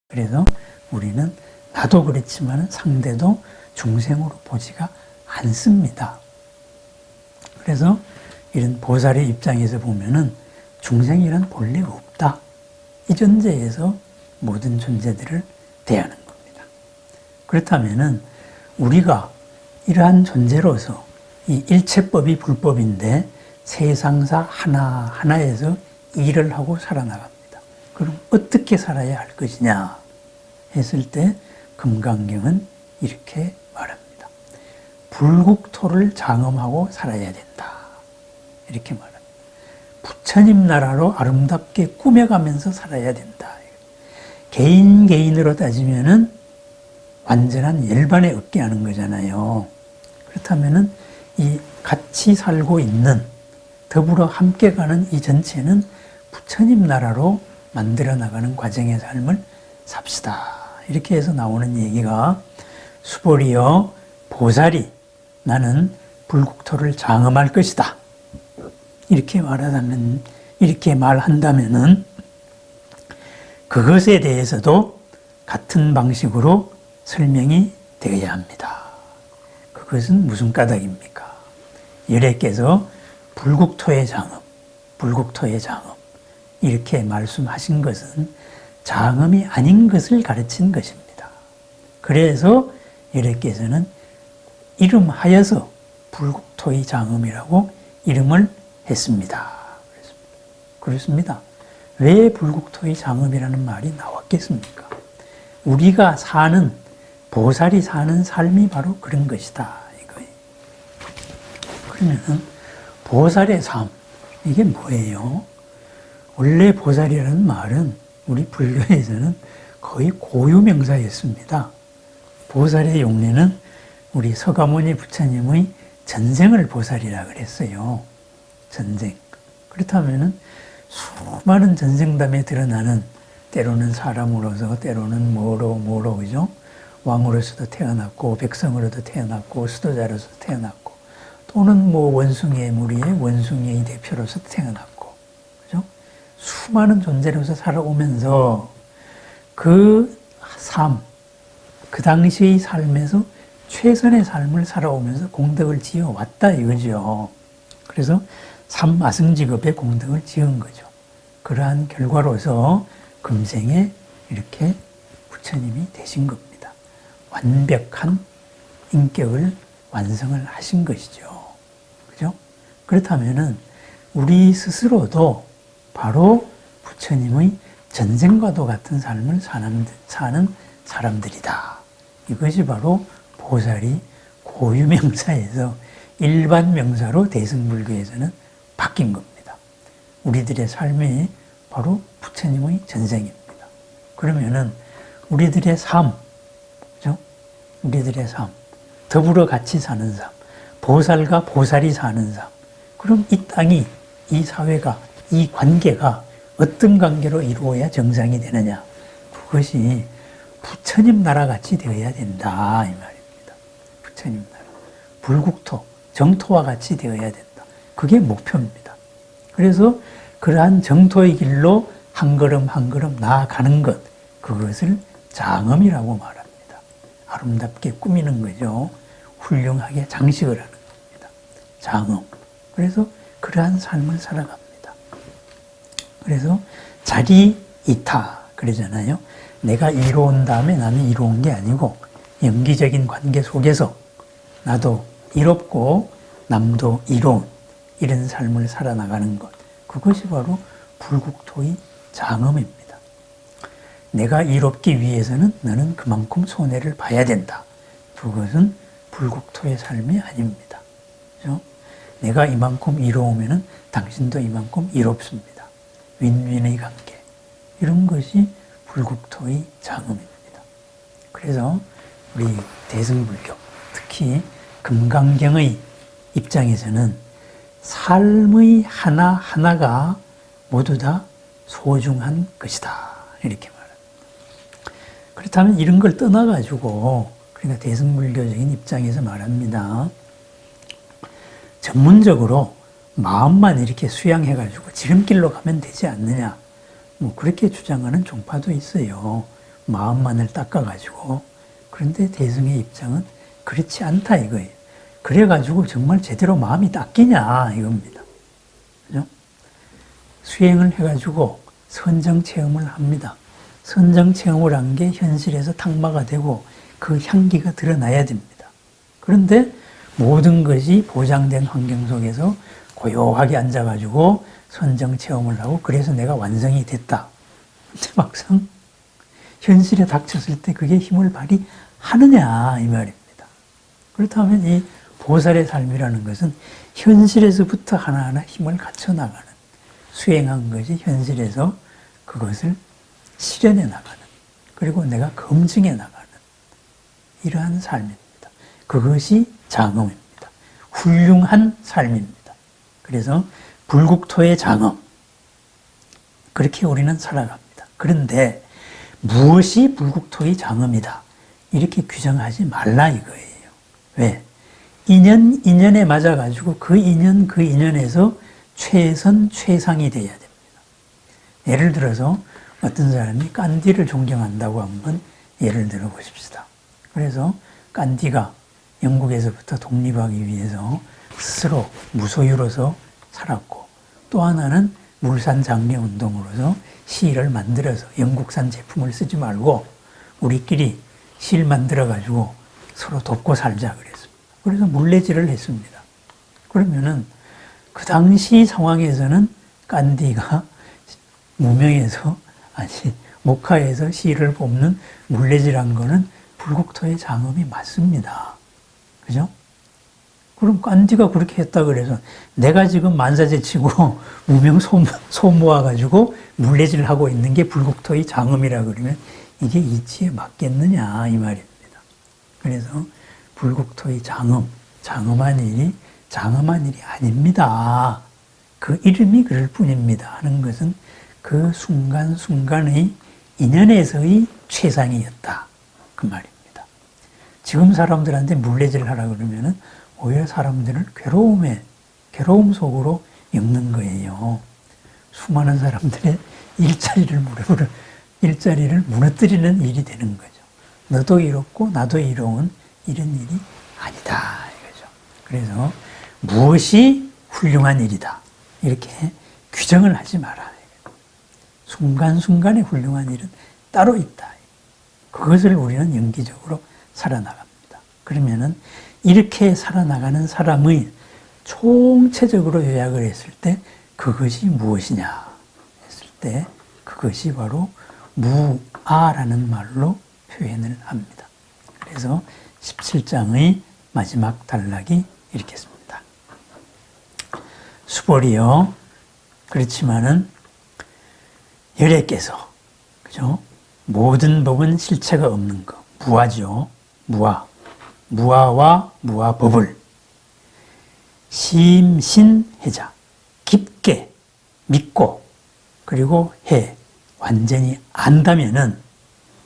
그래서 우리는 나도 그렇지만 상대도 중생으로 보지가 않습니다. 그래서 이런 보살의 입장에서 보면은 중생이란 본래 없다. 이 전제에서 모든 존재들을 대하는 겁니다. 그렇다면은 우리가 이러한 존재로서 이 일체법이 불법인데 세상사 하나하나에서 일을 하고 살아나갑니다. 그럼 어떻게 살아야 할 것이냐 했을 때 금강경은 이렇게 말합니다. 불국토를 장엄하고 살아야 된다. 이렇게 말합니다. 부처님 나라로 아름답게 꾸며가면서 살아야 된다. 개인으로 따지면은 완전한 열반에 얻게 하는 거잖아요. 그렇다면은 이 같이 살고 있는 더불어 함께 가는 이 전체는 부처님 나라로 만들어 나가는 과정의 삶을 삽시다. 이렇게 해서 나오는 얘기가 수보리여 보살이 나는 불국토를 장엄할 것이다. 이렇게 말한다면은 그것에 대해서도 같은 방식으로 설명이 되어야 합니다. 그것은 무슨 까닭입니까? 열애께서 불국토의 장엄 이렇게 말씀하신 것은 장엄이 아닌 것을 가르친 것입니다. 그래서 열애께서는 이름하여서 불국토의 장엄이라고 이름을 했습니다. 그렇습니다. 왜 불국토의 장엄이라는 말이 나왔겠습니까? 우리가 사는, 보살이 사는 삶이 바로 그런 것이다. 이거예요. 그러면 보살의 삶, 이게 뭐예요? 원래 보살이라는 말은 우리 불교에서는 거의 고유명사였습니다. 보살의 용례는 우리 서가모니 부처님의 전생을 보살이라 그랬어요. 전생. 그렇다면은 수많은 전생담에 드러나는 때로는 사람으로서 때로는 뭐로 그죠? 왕으로서도 태어났고 백성으로도 태어났고 수도자로서도 태어났고 또는 뭐 원숭이의 무리의 원숭이의 대표로서 태어났고 그죠? 수많은 존재로서 살아오면서 그 삶, 그 당시의 삶에서 최선의 삶을 살아오면서 공덕을 지어왔다 이거죠. 그래서 삼아승직업의 공덕을 지은 거죠. 그러한 결과로서 금생에 이렇게 부처님이 되신 겁니다. 완벽한 인격을 완성을 하신 것이죠. 그죠? 그렇다면은 우리 스스로도 바로 부처님의 전생과도 같은 삶을 사는 사람들이다. 이것이 바로 보살이 고유명사에서 일반 명사로 대승불교에서는 바뀐 겁니다. 우리들의 삶이 바로 부처님의 전생입니다. 그러면은 우리들의 삶, 그죠? 우리들의 삶, 더불어 같이 사는 삶, 보살과 보살이 사는 삶. 그럼 이 땅이, 이 사회가, 이 관계가 어떤 관계로 이루어야 정상이 되느냐? 그것이 부처님 나라 같이 되어야 된다 이 말입니다. 부처님 나라, 불국토, 정토와 같이 되어야 된다. 그게 목표입니다. 그래서 그러한 정토의 길로 한 걸음 한 걸음 나아가는 것, 그것을 장엄이라고 말합니다. 아름답게 꾸미는 거죠. 훌륭하게 장식을 하는 겁니다. 장엄. 그래서 그러한 삶을 살아갑니다. 그래서 자리이타 그러잖아요. 내가 이로운 다음에 나는 이로운 게 아니고 연기적인 관계 속에서 나도 이롭고 남도 이로운 이런 삶을 살아나가는 것. 그것이 바로 불국토의 장엄입니다. 내가 이롭기 위해서는 너는 그만큼 손해를 봐야 된다. 그것은 불국토의 삶이 아닙니다. 그렇죠? 내가 이만큼 이로우면 당신도 이만큼 이롭습니다. 윈윈의 관계. 이런 것이 불국토의 장엄입니다. 그래서 우리 대승불교, 특히 금강경의 입장에서는 삶의 하나하나가 모두 다 소중한 것이다. 이렇게 말합니다. 그렇다면 이런 걸 떠나가지고, 그러니까 대승불교적인 입장에서 말합니다. 전문적으로 마음만 이렇게 수양해가지고 지름길로 가면 되지 않느냐. 뭐 그렇게 주장하는 종파도 있어요. 마음만을 닦아가지고. 그런데 대승의 입장은 그렇지 않다 이거예요. 그래가지고 정말 제대로 마음이 닦이냐 이겁니다. 그죠? 수행을 해가지고 선정 체험을 합니다. 선정 체험을 한 게 현실에서 탁마가 되고 그 향기가 드러나야 됩니다. 그런데 모든 것이 보장된 환경 속에서 고요하게 앉아가지고 선정 체험을 하고 그래서 내가 완성이 됐다. 근데 막상 현실에 닥쳤을 때 그게 힘을 발휘하느냐 이 말입니다. 그렇다면 이 보살의 삶이라는 것은 현실에서부터 하나하나 힘을 갖춰 나가는, 수행한 것이 현실에서 그것을 실현해 나가는, 그리고 내가 검증해 나가는 이러한 삶입니다. 그것이 장엄입니다. 훌륭한 삶입니다. 그래서 불국토의 장엄, 그렇게 우리는 살아갑니다. 그런데 무엇이 불국토의 장엄이다 이렇게 규정하지 말라 이거예요. 왜? 인연에 맞아가지고 그 인연에서 최선 최상이 돼야 됩니다. 예를 들어서 어떤 사람이 간디를 존경한다고 한번 예를 들어 보십시다. 그래서 간디가 영국에서부터 독립하기 위해서 스스로 무소유로서 살았고, 또 하나는 물산 장려 운동으로서 실을 만들어서 영국산 제품을 쓰지 말고 우리끼리 실 만들어가지고 서로 돕고 살자 그랬습니다. 그래서 물레질을 했습니다. 그러면은 그 당시 상황에서는 간디가 무명에서, 아니 목화에서 실을 뽑는 물레질한 거는 불국토의 장엄이 맞습니다. 그죠? 그럼 간디가 그렇게 했다 그래서 내가 지금 만사제 치고 무명 소 모아가지고 물레질을 하고 있는 게 불국토의 장엄이라 그러면 이게 이치에 맞겠느냐 이 말입니다. 그래서 불국토의 장엄한 일이 아닙니다. 그 이름이 그럴 뿐입니다 하는 것은 그 순간순간의 인연에서의 최상이었다 그 말입니다. 지금 사람들한테 물레질을 하라 그러면은 오히려 사람들을 괴로움 속으로 엮는 거예요. 수많은 사람들의 일자리를 무너뜨리는 일이 되는 거죠. 너도 이롭고 나도 이로운 이런 일이 아니다 이거죠. 그래서 무엇이 훌륭한 일이다 이렇게 규정을 하지 마라. 순간순간의 훌륭한 일은 따로 있다. 그것을 우리는 연기적으로 살아나갑니다. 그러면은 이렇게 살아나가는 사람의 총체적으로 요약을 했을 때 그것이 무엇이냐 했을 때 그것이 바로 무아라는 말로 표현을 합니다. 그래서 17장의 마지막 단락이 이렇게 씁니다. 수벌이여 그렇지만은 열애께서 그죠? 모든 법은 실체가 없는 것 무아죠. 무아와 무아법을 심신해자 깊게 믿고 그리고 완전히 안다면은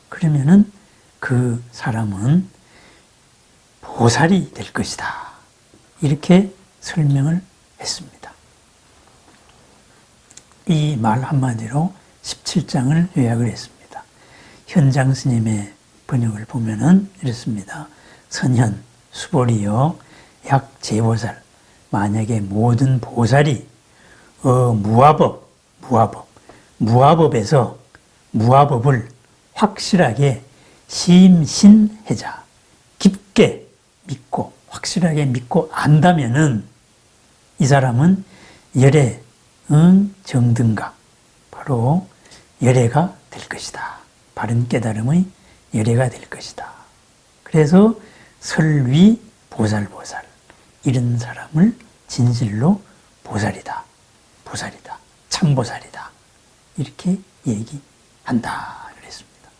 그러면은 그 사람은 보살이 될 것이다. 이렇게 설명을 했습니다. 이 말 한마디로 17장을 요약을 했습니다. 현장 스님의 번역을 보면은 이렇습니다. 선현, 수보리여, 약 제보살, 만약에 모든 보살이 무아법에서 무아법을 확실하게 심신해자, 깊게 믿고 확실하게 믿고 안다면은 이 사람은 열애, 정등각, 바로 열애가 될 것이다. 바른 깨달음의 열애가 될 것이다. 그래서 설위 보살 이런 사람을 진실로 보살이다. 참보살이다. 이렇게 얘기한다. 그랬습니다.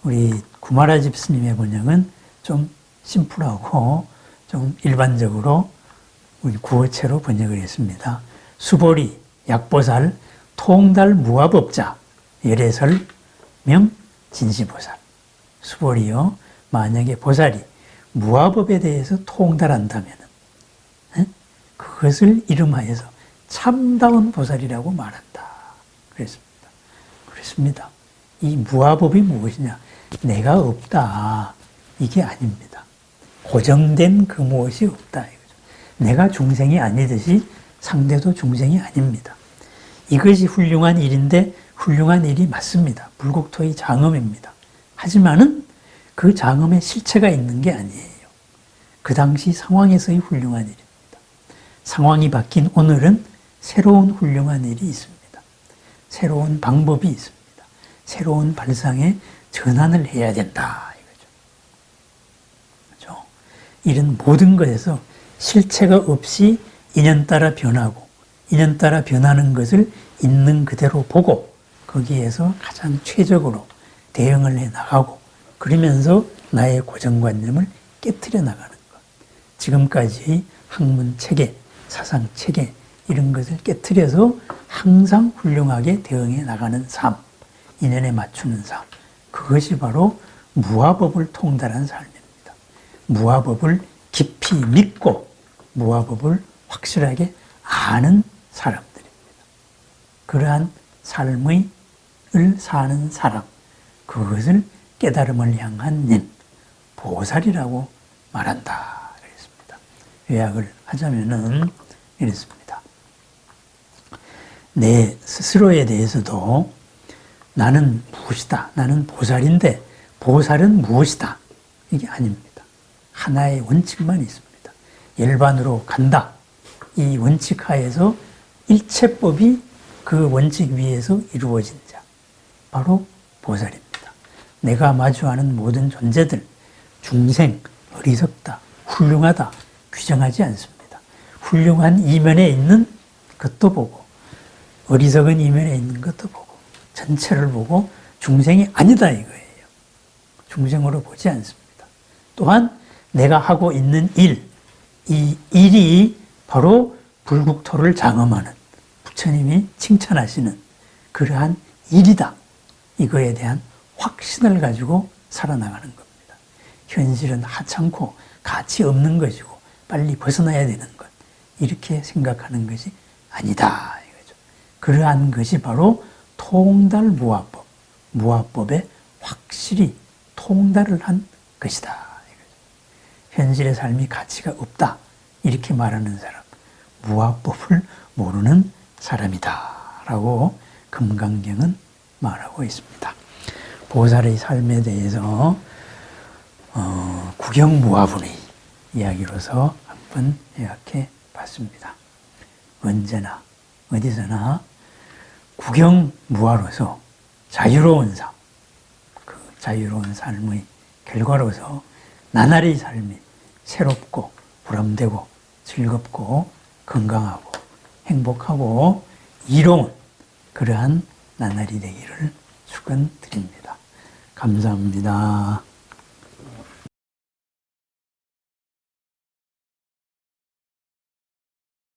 우리 구마라집 스님의 번역은 좀 심플하고 좀 일반적으로 우리 구어체로 번역을 했습니다. 수보리, 약보살, 통달 무아법자, 열애설, 명 진시보살. 수보리요, 만약에 보살이 무아법에 대해서 통달한다면 그것을 이름하여서 참다운 보살이라고 말한다. 그랬습니다. 이 무아법이 무엇이냐? 내가 없다. 이게 아닙니다. 고정된 그 무엇이 없다. 이거죠. 내가 중생이 아니듯이 상대도 중생이 아닙니다. 이것이 훌륭한 일인데 훌륭한 일이 맞습니다. 불국토의 장엄입니다. 하지만은 그 장엄에 실체가 있는 게 아니에요. 그 당시 상황에서의 훌륭한 일입니다. 상황이 바뀐 오늘은 새로운 훌륭한 일이 있습니다. 새로운 방법이 있습니다. 새로운 발상에 전환을 해야 된다. 이거죠. 그렇죠? 이런 모든 것에서 실체가 없이 인연 따라 변하고 인연 따라 변하는 것을 있는 그대로 보고 거기에서 가장 최적으로 대응을 해 나가고 그러면서 나의 고정관념을 깨트려 나가는 것. 지금까지 학문 체계, 사상 체계 이런 것을 깨트려서 항상 훌륭하게 대응해 나가는 삶, 인연에 맞추는 삶. 그것이 바로 무아법을 통달한 삶입니다. 무아법을 깊이 믿고 무아법을 확실하게 아는 사람들입니다. 그러한 삶을 사는 사람, 그것을 깨달음을 향한 님, 보살이라고 말한다. 그랬습니다. 요약을 하자면은 이랬습니다. 내 스스로에 대해서도 나는 무엇이다. 나는 보살인데 보살은 무엇이다. 이게 아닙니다. 하나의 원칙만 있습니다. 열반으로 간다. 이 원칙 하에서 일체법이 그 원칙 위에서 이루어진 자. 바로 보살입니다. 내가 마주하는 모든 존재들, 중생, 어리석다, 훌륭하다, 규정하지 않습니다. 훌륭한 이면에 있는 것도 보고, 어리석은 이면에 있는 것도 보고, 전체를 보고 중생이 아니다 이거예요. 중생으로 보지 않습니다. 또한 내가 하고 있는 일, 이 일이 바로 불국토를 장엄하는 부처님이 칭찬하시는 그러한 일이다. 이거에 대한 확신을 가지고 살아나가는 겁니다. 현실은 하찮고 가치 없는 것이고 빨리 벗어나야 되는 것. 이렇게 생각하는 것이 아니다. 이거죠. 그러한 것이 바로 통달 무아법, 무아법에 확실히 통달을 한 것이다. 이거죠. 현실의 삶이 가치가 없다. 이렇게 말하는 사람, 무아법을 모르는 사람이다. 라고 금강경은 말하고 있습니다. 보살의 삶에 대해서 구경무아분의 이야기로서 한번 요약해 봤습니다. 언제나 어디서나 구경무아로서 자유로운 삶, 그 자유로운 삶의 결과로서 나날이 삶이 새롭고 보람되고 즐겁고 건강하고 행복하고 이로운 그러한 나날이 되기를 축원드립니다. 감사합니다.